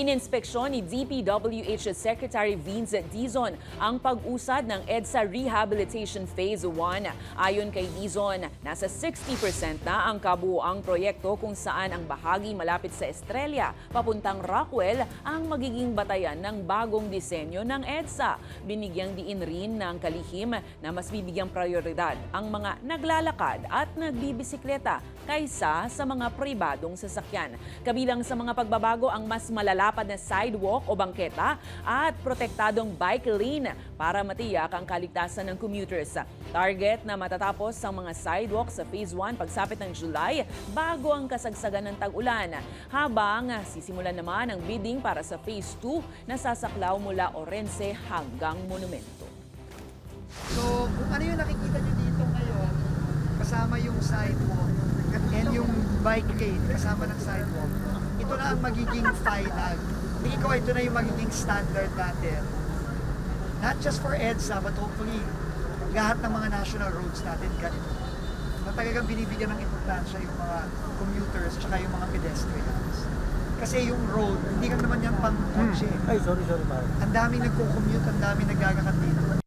Ininspeksyon ni DPWH Secretary Vince Dizon ang pag-usad ng EDSA Rehabilitation Phase 1. Ayon kay Dizon, nasa 60% na ang kabuuang proyekto kung saan ang bahagi malapit sa Estrella papuntang Rockwell ang magiging batayan ng bagong disenyo ng EDSA. Binigyang diin rin ng kalihim na mas bibigyang prioridad ang mga naglalakad at nagbibisikleta kaysa sa mga pribadong sasakyan. Kabilang sa mga pagbabago ang mas malalapad na sidewalk o bangketa at protektadong bike lane para matiyak ang kaligtasan ng commuters. Target na matatapos ang mga sidewalk sa Phase 1 pagsapit ng July bago ang kasagsagan ng tag-ulan. Habang sisimulan naman ang bidding para sa Phase 2 na sasaklaw mula Orense hanggang Monumento. So, kung ano yung nakikita nyo dito ngayon, kasama yung sidewalk and yung bike lane kasama ng sidewalk, ito na ang magiging final. Tingin ko ito na yung magiging standard natin. Not just for EDSA, but hopefully lahat ng mga national roads natin ganito. Na talagang binibigyan ng importansya yung mga commuters at yung mga pedestrians. Kasi yung road, hindi lang naman yan pang kotse. Ay, sorry, pare. Ang daming nagko-commute, ang daming nagagakat dito.